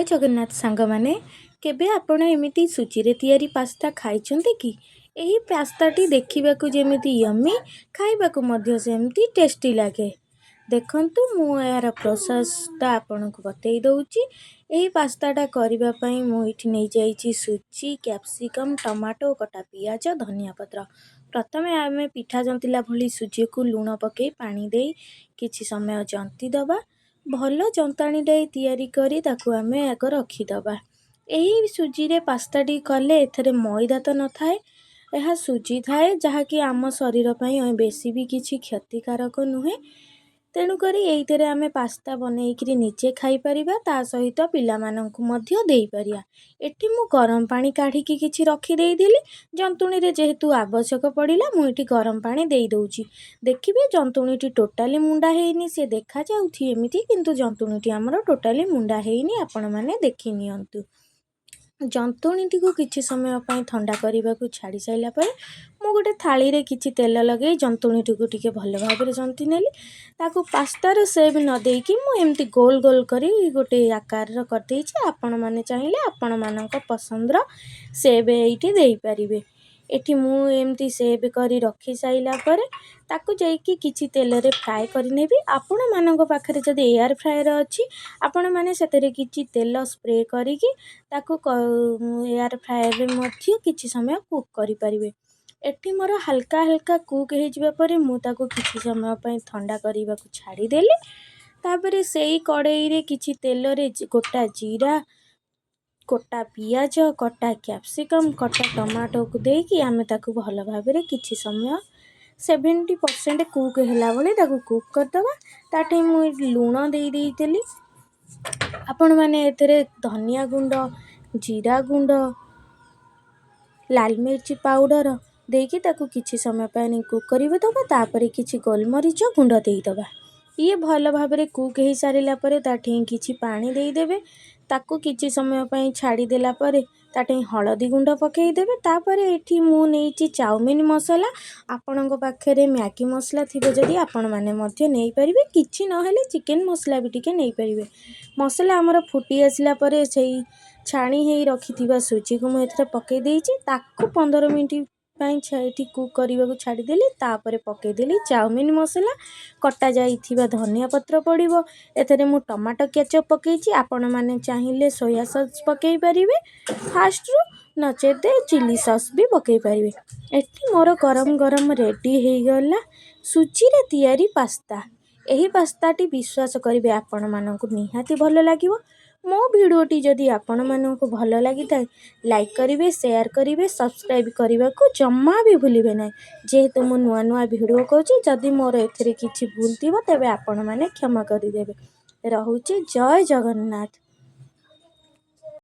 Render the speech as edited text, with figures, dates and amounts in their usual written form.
जय जगन्नाथ सांग माने केबे आपण एमिति सुजीरे तैयारी पास्ता खाइछन्ते कि? एही पास्ताटी देखिबाकू जेमिति यम्मी खाइबाकू मध्य सेमती टेस्टी लागे। देखंतु मु यार प्रोसेसटा आपनकु बतई दउची। एही पास्ताटा करिबा पई मु इठी नै जाईची सुजी, कैप्सिकम, टमाटो, कटा पियाज, धनिया पत्र। प्रथमे आमे पिठा जंतिला भली सुजी को लूण पकई पानी देई किछि समय जंती दबा। भल जंताणीटे तैयारी करी ताकू आमे आग रखीदबा। एही सुजीरे पास्ताटी कले एथरे मैदा तो न थाए, यह सुजी थाए जहाँकि आम शरीर पई बेसी भी किछि क्षतिकारक नुहे। तेणुकरी एइथेरे आमे पास्ता बनेइकरी निजे खाई परिबा, ता सहित पिला माननकु मध्य देई परिया। एठी मु गरम पानी काढिकी किछि रखी देइदिली। जंतुणीरे जेहेतु आवश्यक पड़िला मु एठी गरम पानी देई दउची। देखिबे जंतुणीटी टोटाली मुंडा हेइनी, से देखा जाउथि एमिति, किंतु जंतुणीटी हमर टोटाली मुंडा हेइनी। आपण माने देखि नियंतु। जंतुणीटी को किछि समय पई ठंडा करिबाकू छाड़ी साइला परे मु गोटे थाली रे किछि तेल लगेई जंतुणीटी को टिके भल भाबरे जंती नेली। ताकू पास्तार सेब न देइकी मु एमती गोल गोल करी गोटे आकार कर देइछि। आपण माने चाहिए आपण मानक पसंद रो सेब एइठी देई परिबे। एठी मु एमती सेब करी रखी साइला परे ताकू जाइकी किछि तेल रे फ्राई करि नेबी। आपण मानक पाखरे जदि एयर फ्रायर अछि आपण माने सेतरे किछि तेल स्प्रे करिकी ताकू एयर फ्रायर रे मध्य किछि समय कुक करि परिबे। एठी मोर हल्का हल्का कुक हे जिबा परे मु ताकू किछि समय पई ठंडा करिबाकू छाड़ी देली। तापरे सेई कड़ाई रे किछि तेल रे गोटा जीरा, कटा पियाज, कटा कैप्सिकम, कटा टमाटो को देकी आमे ताकू भल भाबरे किछि समय 70% कुक होला बले ताकू कुक करदबा। ताठे मु लूण देई देइतेली। आपण माने एथरे धनिया गुंड, जीरा गुंड, लाल मिर्ची पाउडर देकी ताकू किछि समय पई कुक करिवे दबा। तापरे किछि गोलमरीच गुंड देई दबा। ये भल भाबरे कुक हे सारिला परे ताठे किछि पानी देई देबे। ताकू किछि समय पई छाड़ी देला परे ताठे हळदी गुंड पकेई देबे। तापरे एठी मु नेइची चाउमीन मसाला। आपणक पाखरे मैगी मसला थिबे जदि आपण माने मध्य नेई परिबे, किछि न हेले चिकन मसला भी टिके नेई परिबे। मसला हमर फुटी आसिला परे सेई छाणी हेई रखिथिबा सुजी को मु एथरे पकेई देइची। ताकू 15 मिनिट पई एठी कुक करिबाकू छाड़ी देली। तापरे पकेई देली चाउमीन मसला, कटा जाईथिबा धनिया पत्र पड़िबो। एथरे मु टमाटो केचप पकेइची। आपण माने चाहिए सोया सॉस पकेई परिबे फास्ट रु, नचेते चिली सॉस भी पकेई परिबे। एठी मोर गरम गरम रेडी हेई गला सुजी रे तैयारी पास्ता। एही पास्ताटी विश्वास करिवे आपण माननकु निहाती भल लागिवो। मो भिडियोटी जदि आपण माननकु भल लागिथाय लाइक करिवे, शेयर करिवे, सब्सक्राइब करिबाकू जम्मा भी भूलिबे नै। जेहेतु मु नुआ नुआ भिडियो करूची, जदि मोर एथिरे किछि भूल थिबो तेबे आपण माने क्षमा करि देबे। रहुची जय जगन्नाथ।